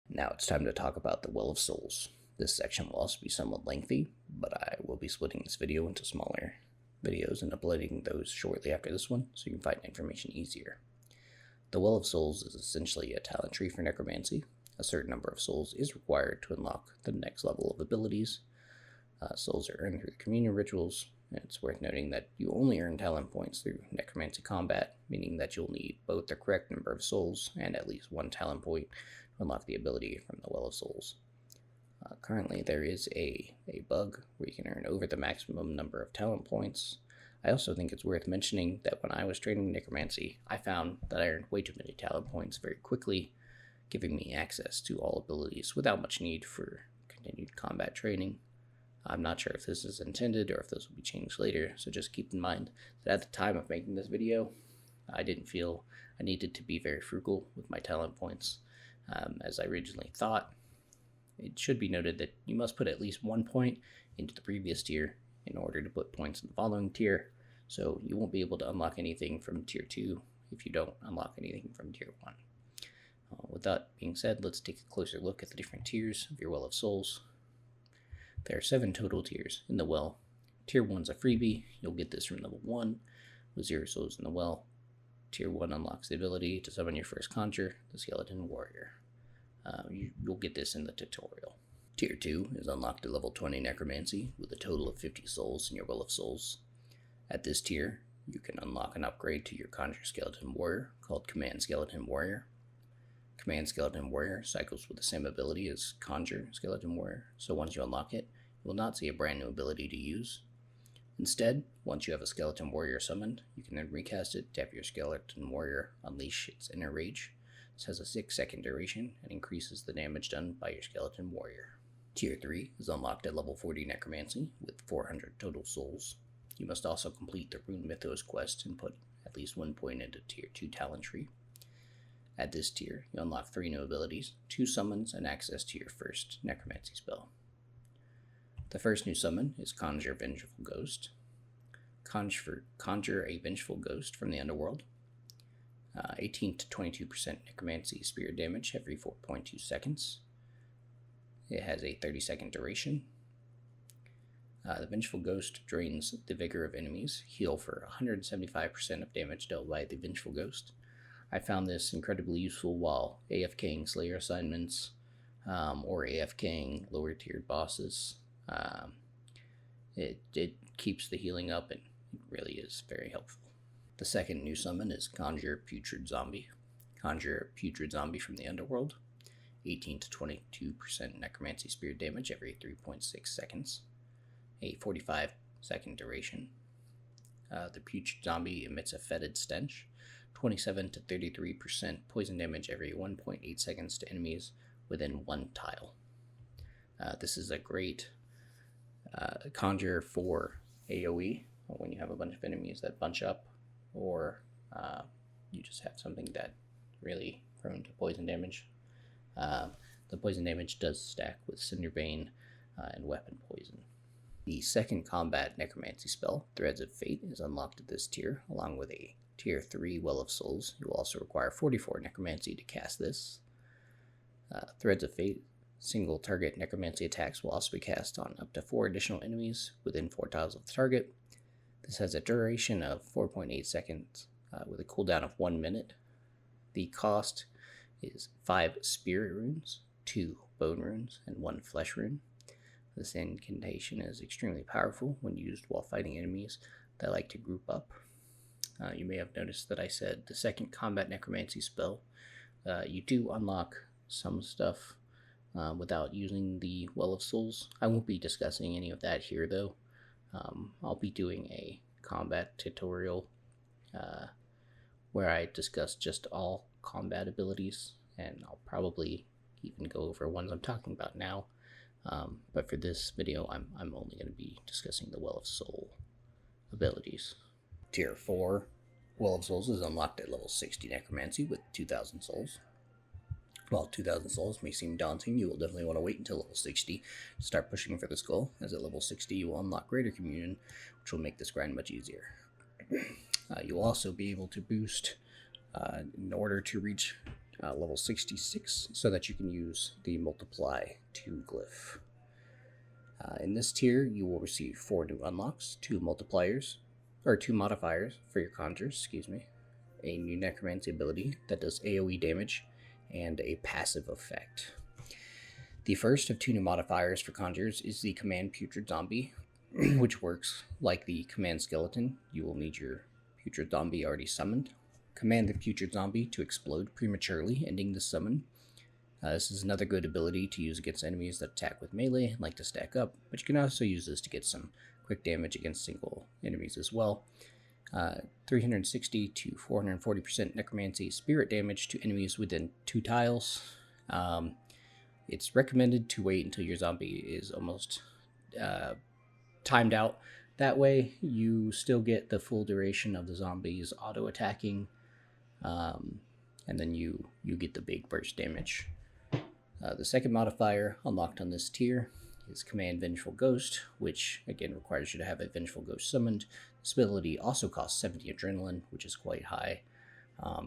Now it's time to talk about the Well of Souls. This section will also be somewhat lengthy, but I will be splitting this video into smaller videos and uploading those shortly after this one, so you can find information easier. The Well of Souls is essentially a talent tree for necromancy. A certain number of souls is required to unlock the next level of abilities. Souls are earned through communion rituals, and it's worth noting that you only earn talent points through necromancy combat, meaning that you'll need both the correct number of souls and at least 1 talent point to unlock the ability from the Well of Souls. Currently, there is a bug where you can earn over the maximum number of talent points. I also think it's worth mentioning that when I was training necromancy, I found that I earned way too many talent points very quickly, giving me access to all abilities without much need for continued combat training. I'm not sure if this is intended or if this will be changed later, so just keep in mind that at the time of making this video, I didn't feel I needed to be very frugal with my talent points, as I originally thought. It should be noted that you must put at least 1 point into the previous tier in order to put points in the following tier, so you won't be able to unlock anything from tier 2 if you don't unlock anything from tier 1. With that being said, let's take a closer look at the different tiers of your Well of Souls. There are 7 total tiers in the Well. Tier 1 is a freebie. You'll get this from level 1 with 0 souls in the Well. Tier 1 unlocks the ability to summon your first conjure, the Skeleton Warrior. You'll get this in the tutorial. Tier 2 is unlocked at level 20 Necromancy with a total of 50 souls in your Well of Souls. At this tier, you can unlock an upgrade to your Conjure Skeleton Warrior called Command Skeleton Warrior. Command Skeleton Warrior cycles with the same ability as Conjure Skeleton Warrior, so once you unlock it, you will not see a brand new ability to use. Instead, once you have a Skeleton Warrior summoned, you can then recast it to have your Skeleton Warrior unleash its inner rage. This has a 6-second duration and increases the damage done by your Skeleton Warrior. Tier 3 is unlocked at level 40 Necromancy with 400 total souls. You must also complete the Rune Mythos quest and put at least 1 point into Tier 2 Talent Tree. At this tier, you unlock 3 new abilities, 2 summons, and access to your first necromancy spell. The first new summon is Conjure Vengeful Ghost. Conjure a Vengeful Ghost from the Underworld. 18 to 22% necromancy spirit damage every 4.2 seconds. It has a 30-second duration. The Vengeful Ghost drains the vigor of enemies, heal for 175% of damage dealt by the Vengeful Ghost. I found this incredibly useful while AFKing Slayer assignments or AFKing lower tiered bosses. It keeps the healing up and it really is very helpful. The second new summon is Conjure Putrid Zombie. Conjure a Putrid Zombie from the Underworld. 18 to 22% necromancy spirit damage every 3.6 seconds. A 45-second duration. The Putrid Zombie emits a fetid stench. 27 to 33% poison damage every 1.8 seconds to enemies within 1 tile. This is a great conjure for AoE when you have a bunch of enemies that bunch up or you just have something that really prone to poison damage. The poison damage does stack with Cinderbane and weapon poison. The second combat necromancy spell, Threads of Fate, is unlocked at this tier, along with a tier 3 Well of Souls. You will also require 44 necromancy to cast this. Threads of Fate, single target necromancy attacks will also be cast on up to 4 additional enemies within 4 tiles of the target. This has a duration of 4.8 seconds with a cooldown of 1 minute. The cost is 5 spirit runes, 2 bone runes, and 1 flesh rune. This incantation is extremely powerful when used while fighting enemies that like to group up. You may have noticed that I said the second combat necromancy spell. You do unlock some stuff without using the Well of Souls. I won't be discussing any of that here though. I'll be doing a combat tutorial where I discuss just all combat abilities, and I'll probably even go over ones I'm talking about now. But for this video, I'm only going to be discussing the Well of Soul abilities. Tier 4 Well of Souls is unlocked at level 60 Necromancy with 2,000 souls. While 2,000 souls may seem daunting, you will definitely want to wait until level 60 to start pushing for this goal, as at level 60 you will unlock Greater Communion, which will make this grind much easier. You'll also be able to boost in order to reach level 66 so that you can use the Multiply 2 glyph. In this tier, you will receive 4 new unlocks, 2 modifiers for your conjures, a new necromancy ability that does AoE damage, and a passive effect. The first of 2 new modifiers for conjures is the command Putrid Zombie, which works like the command Skeleton. You will need your Putrid Zombie already summoned. Command the Putrid Zombie to explode prematurely, ending the summon. This is another good ability to use against enemies that attack with melee and like to stack up, but you can also use this to get some quick damage against single enemies as well. 360 to 440% necromancy spirit damage to enemies within 2 tiles. It's recommended to wait until your zombie is almost timed out. That way you still get the full duration of the zombie's auto attacking, and then you get the big burst damage. The second modifier unlocked on this tier is Command Vengeful Ghost, which again requires you to have a Vengeful Ghost summoned. This ability also costs 70 adrenaline, which is quite high.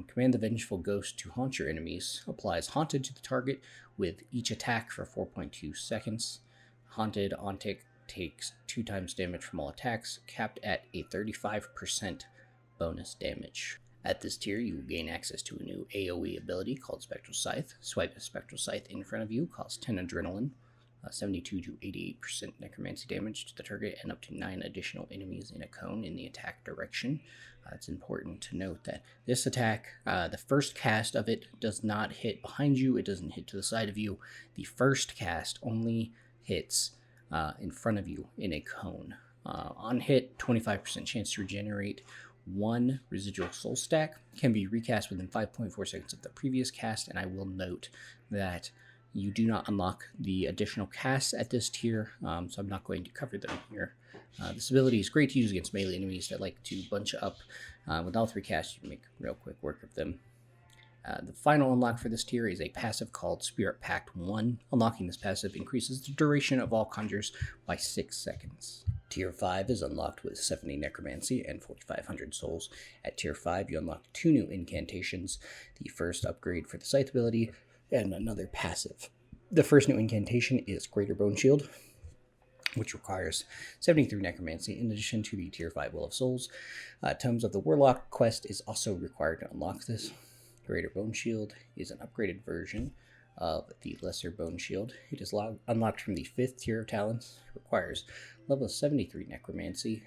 Command the Vengeful Ghost to haunt your enemies. Applies Haunted to the target with each attack for 4.2 seconds. Haunted on tick takes 2 times damage from all attacks, capped at a 35% bonus damage. At this tier, you will gain access to a new AoE ability called Spectral Scythe. Swipe a Spectral Scythe in front of you, costs 10 adrenaline, 72 to 88% necromancy damage to the target, and up to 9 additional enemies in a cone in the attack direction. It's important to note that this attack, the first cast of it does not hit behind you, it doesn't hit to the side of you. The first cast only hits in front of you in a cone. On hit, 25% chance to regenerate 1 residual soul stack, can be recast within 5.4 seconds of the previous cast, and I will note that you do not unlock the additional casts at this tier, so I'm not going to cover them here. This ability is great to use against melee enemies that like to bunch up. With all 3 casts, you can make real quick work of them. The final unlock for this tier is a passive called Spirit Pact 1. Unlocking this passive increases the duration of all conjures by 6 seconds. Tier 5 is unlocked with 70 necromancy and 4,500 souls. At Tier 5, you unlock 2 new incantations, the first upgrade for the Scythe ability, and another passive. The first new incantation is Greater Bone Shield, which requires 73 necromancy in addition to the Tier 5 Well of Souls. Tomes of the Warlock quest is also required to unlock this. Greater Bone Shield is an upgraded version of the Lesser Bone Shield. It is unlocked from the 5th tier of talents. It requires level 73 necromancy.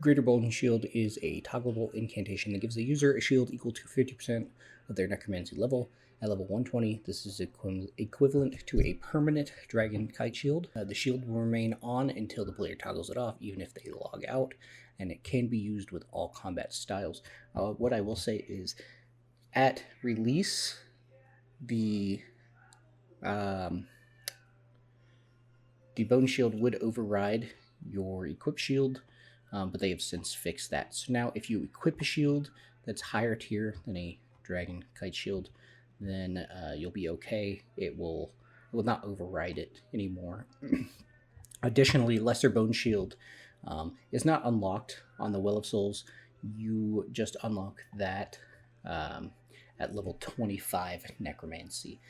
Greater Bone Shield is a toggleable incantation that gives the user a shield equal to 50% of their necromancy level. At level 120, this is equivalent to a permanent dragon kite shield. The shield will remain on until the player toggles it off, even if they log out, and it can be used with all combat styles. What I will say is, at release, the Bone Shield would override your equip shield, but they have since fixed that. So now if you equip a shield that's higher tier than a dragon kite shield, then you'll be okay. It will not override it anymore. Additionally, Lesser Bone Shield is not unlocked on the Well of Souls. You just unlock that at level 25 Necromancy,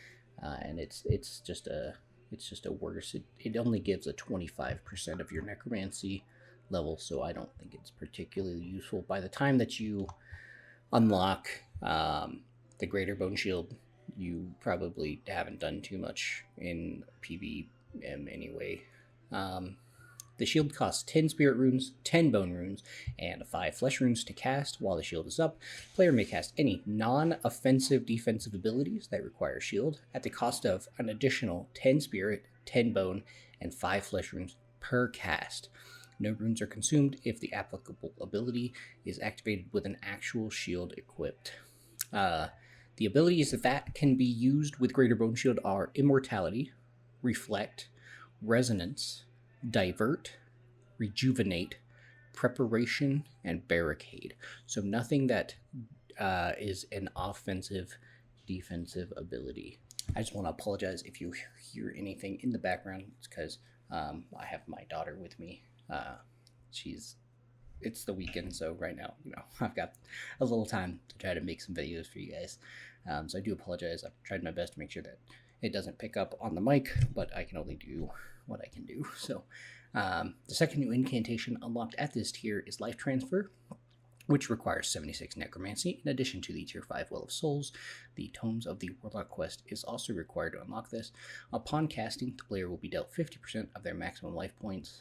and it's just a worse. It only gives a 25% of your Necromancy level, so I don't think it's particularly useful. By the time that you unlock the Greater Bone Shield, you probably haven't done too much in PvM anyway. The shield costs 10 spirit runes, 10 bone runes, and 5 flesh runes to cast while the shield is up. The player may cast any non-offensive defensive abilities that require shield at the cost of an additional 10 spirit, 10 bone, and 5 flesh runes per cast. No runes are consumed if the applicable ability is activated with an actual shield equipped. The abilities that can be used with Greater Bone Shield are Immortality, Reflect, Resonance, Divert, Rejuvenate, Preparation, and Barricade. So nothing that is an offensive, defensive ability. I just want to apologize if you hear anything in the background. It's because I have my daughter with me. It's the weekend, so right now, I've got a little time to try to make some videos for you guys. So I do apologize. I've tried my best to make sure that it doesn't pick up on the mic, but I can only do what I can do. So the second new incantation unlocked at this tier is Life Transfer, which requires 76 Necromancy in addition to the Tier 5 Well of Souls. The Tomes of the Warlock quest is also required to unlock this. Upon casting, the player will be dealt 50% of their maximum life points,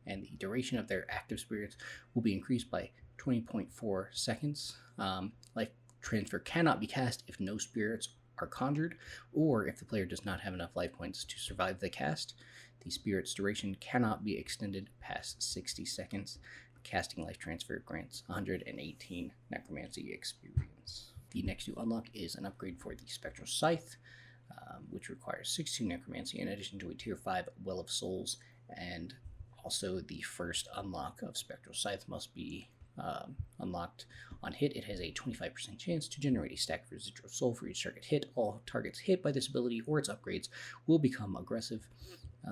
and the duration of their active spirits will be increased by 20.4 seconds. Life Transfer cannot be cast if no spirits are conjured, or if the player does not have enough life points to survive the cast. The spirit's duration cannot be extended past 60 seconds. Casting Life Transfer grants 118 Necromancy experience. The next new unlock is an upgrade for the Spectral Scythe, which requires 62 Necromancy in addition to a Tier 5 Well of Souls, and also the first unlock of Spectral Scythe must be unlocked on hit. It has a 25% chance to generate a stack of residual soul for each target hit. All targets hit by this ability or its upgrades will become aggressive.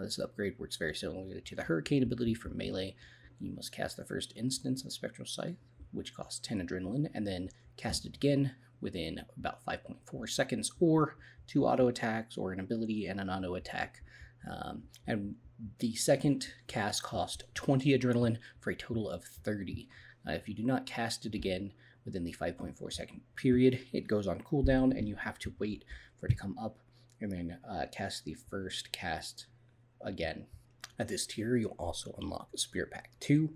This upgrade works very similarly to the Hurricane ability for melee. You must cast the first instance of Spectral Scythe, which costs 10 adrenaline, and then cast it again within about 5.4 seconds, or 2 auto attacks, or an ability and an auto attack. And the second cast costs 20 adrenaline for a total of 30. If you do not cast it again within the 5.4 second period, it goes on cooldown, and you have to wait for it to come up, and then cast the first cast again. At this tier, you'll also unlock Spirit Pack 2,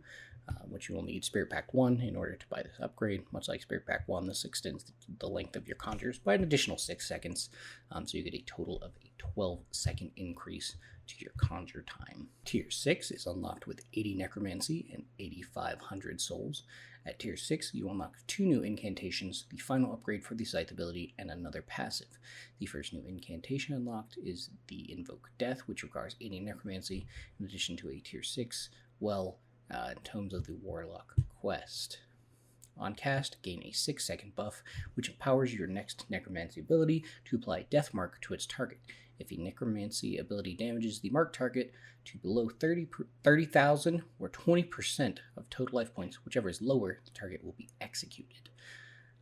which you will need Spirit Pack 1 in order to buy this upgrade. Much like Spirit Pack 1, this extends the length of your conjures by an additional 6 seconds, so you get a total of a 12-second increase to your conjure time. Tier 6 is unlocked with 80 Necromancy and 8,500 souls. At Tier 6, you unlock 2 new incantations, the final upgrade for the Scythe ability, and another passive. The first new incantation unlocked is the Invoke Death, which requires 80 Necromancy, in addition to a Tier 6 Tomes of the Warlock quest. On cast, gain a 6-second buff, which empowers your next Necromancy ability to apply Death Mark to its target. If a Necromancy ability damages the marked target to below 30,000 or 20% of total life points, whichever is lower, the target will be executed.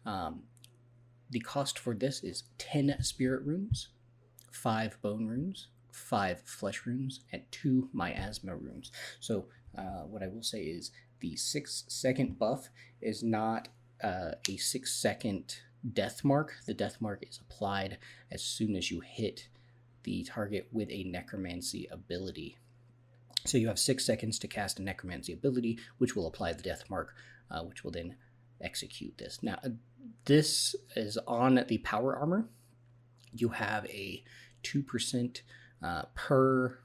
The cost for this is 10 Spirit Runes, 5 Bone Runes, 5 Flesh Runes, and 2 Miasma Runes. So what I will say is the 6-second buff is not a 6-second death mark. The death mark is applied as soon as you hit the target with a Necromancy ability. So you have 6 seconds to cast a Necromancy ability, which will apply the death mark, which will then execute this. Now, this is on the power armor. You have a 2% per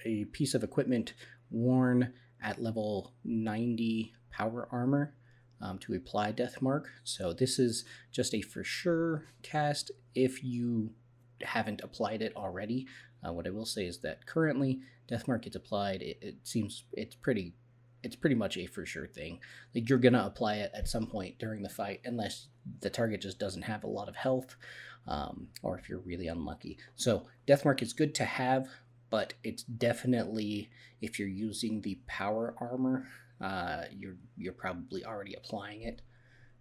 a piece of equipment worn at level 90 power armor to apply death mark. So this is just a for sure cast if you haven't applied it already. What I will say is that currently death mark gets applied. It seems it's pretty it's pretty much a for sure thing. Like, you're gonna apply it at some point during the fight, unless the target just doesn't have a lot of health, or if you're really unlucky. So Deathmark is good to have, but it's definitely, if you're using the power armor, you're probably already applying it.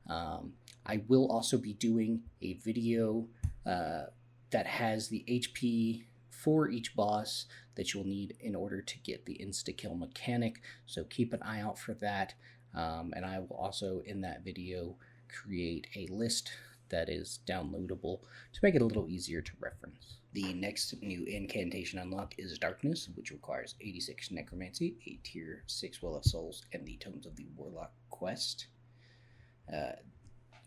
I will also be doing a video that has the HP for each boss that you'll need in order to get the insta-kill mechanic, so keep an eye out for that. And I will also, in that video, create a list that is downloadable to make it a little easier to reference. The next new incantation unlock is Darkness, which requires 86 necromancy, a tier 6 Well of Souls, and the Tomes of the Warlock quest.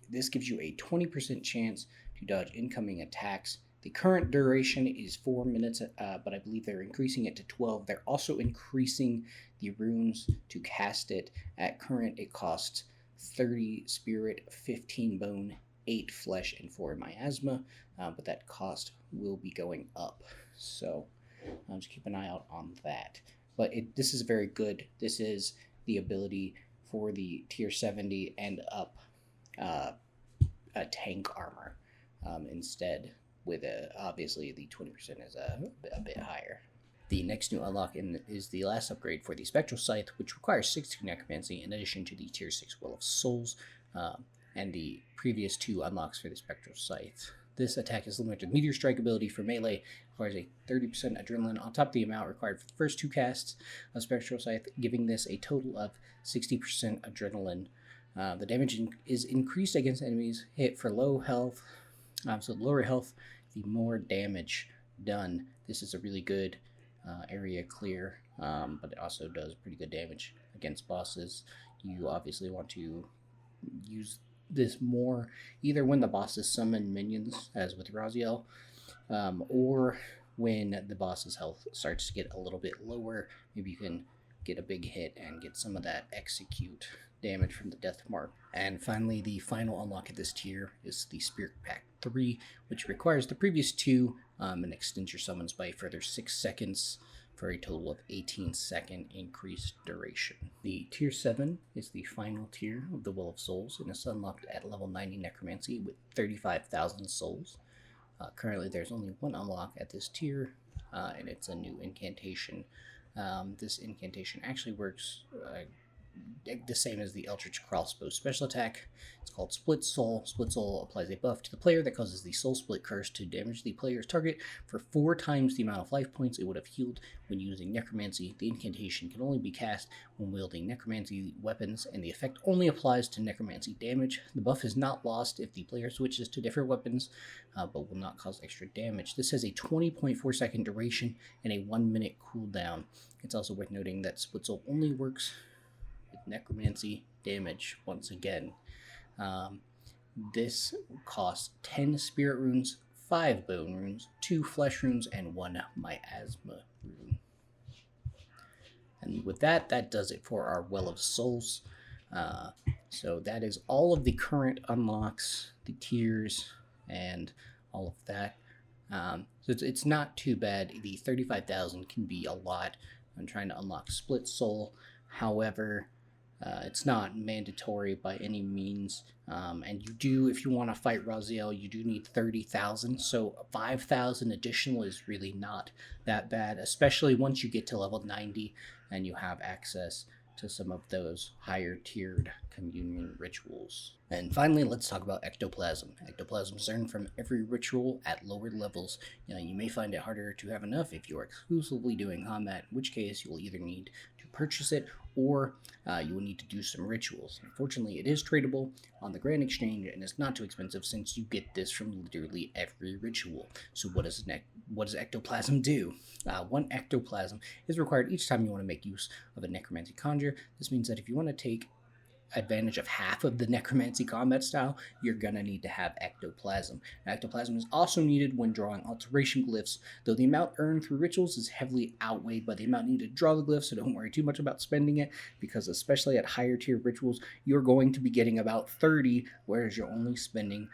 This gives you a 20% chance to dodge incoming attacks. The current duration is 4 minutes, but I believe they're increasing it to 12. They're also increasing the runes to cast it. At current, it costs 30 spirit, 15 bone, 8 flesh, and 4 miasma, but that cost will be going up. So just keep an eye out on that. But this is very good. This is the ability for the tier 70 and up a tank armor instead, with obviously the 20% is a bit higher. The next new unlock is the last upgrade for the Spectral Scythe, which requires 60 necromancy in addition to the tier 6 Well of Souls, and the previous 2 unlocks for the Spectral Scythe. This attack is limited to Meteor Strike ability for melee, requires a 30% adrenaline on top of the amount required for the first 2 casts of Spectral Scythe, giving this a total of 60% adrenaline. The damage is increased against enemies hit for low health, so the lower health, the more damage done. This is a really good area clear, but it also does pretty good damage against bosses. You obviously want to use this more either when the bosses summon minions, as with Raziel, or when the boss's health starts to get a little bit lower. Maybe you can get a big hit and get some of that execute damage from the death mark. And finally, the final unlock of this tier is the Spirit Pack 3, which requires the previous 2 and extends your summons by a further 6 seconds for a total of 18-second increased duration. The tier 7 is the final tier of the Well of Souls, and it's unlocked at level 90 necromancy with 35,000 souls. Currently there's only 1 unlock at this tier, and it's a new incantation. This incantation actually works the same as the Eldritch Crossbow special attack. It's called Split Soul. Split Soul applies a buff to the player that causes the Soul Split curse to damage the player's target for 4 times the amount of life points it would have healed when using necromancy. The incantation can only be cast when wielding necromancy weapons, and the effect only applies to necromancy damage. The buff is not lost if the player switches to different weapons, but will not cause extra damage. This has a 20.4 second duration and a 1 minute cooldown. It's also worth noting that Split Soul only works with necromancy damage once again. This costs 10 spirit runes, 5 bone runes, 2 flesh runes, and 1 miasma rune. And with that does it for our Well of Souls. So that is all of the current unlocks, the tiers, and all of that. So it's not too bad. The 35,000 can be a lot. I'm trying to unlock Split Soul. However, it's not mandatory by any means, and you do, if you want to fight Raziel, you do need 30,000, so 5,000 additional is really not that bad, especially once you get to level 90 and you have access to some of those higher tiered communion rituals. And finally, let's talk about ectoplasm. Ectoplasm is earned from every ritual at lower levels. You may find it harder to have enough if you are exclusively doing combat, in which case you will either need to purchase it or you will need to do some rituals. Unfortunately, it is tradable on the Grand Exchange and it's not too expensive since you get this from literally every ritual. So what does ectoplasm do? 1 ectoplasm is required each time you want to make use of a necromancy conjure. This means that if you want to take advantage of half of the necromancy combat style, you're gonna need to have ectoplasm. Now, ectoplasm is also needed when drawing alteration glyphs, though the amount earned through rituals is heavily outweighed by the amount needed to draw the glyphs, so don't worry too much about spending it, because especially at higher tier rituals, you're going to be getting about 30, whereas you're only spending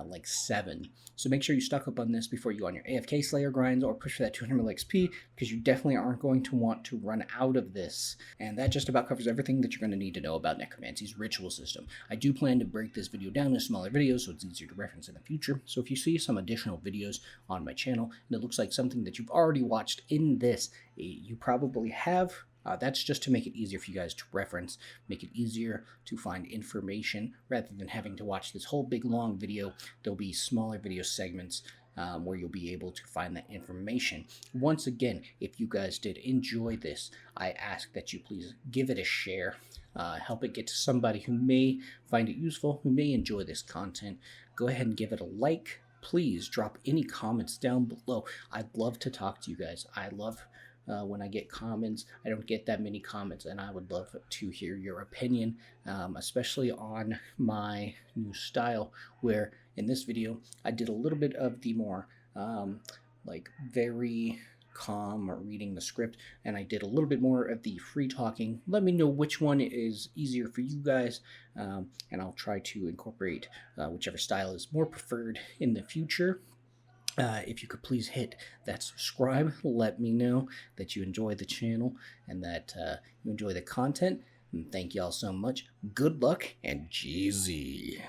like 7. So make sure you stock up on this before you go on your AFK Slayer grinds or push for that 200 mil XP, because you definitely aren't going to want to run out of this. And that just about covers everything that you're going to need to know about necromancy's ritual system. I do plan to break this video down into smaller videos so it's easier to reference in the future. So if you see some additional videos on my channel and it looks like something that you've already watched in this, you probably have. That's just to make it easier for you guys to reference, make it easier to find information rather than having to watch this whole big long video. There'll be smaller video segments where you'll be able to find that information. Once again, if you guys did enjoy this, I ask that you please give it a share. Help it get to somebody who may find it useful, who may enjoy this content. Go ahead and give it a like. Please drop any comments down below. I'd love to talk to you guys. I love when I get comments. I don't get that many comments, and I would love to hear your opinion, especially on my new style, where in this video I did a little bit of the more like very calm or reading the script, and I did a little bit more of the free talking. Let me know which one is easier for you guys, and I'll try to incorporate whichever style is more preferred in the future. If you could please hit that subscribe, let me know that you enjoy the channel and that you enjoy the content. And thank you all so much. Good luck and Jeezy.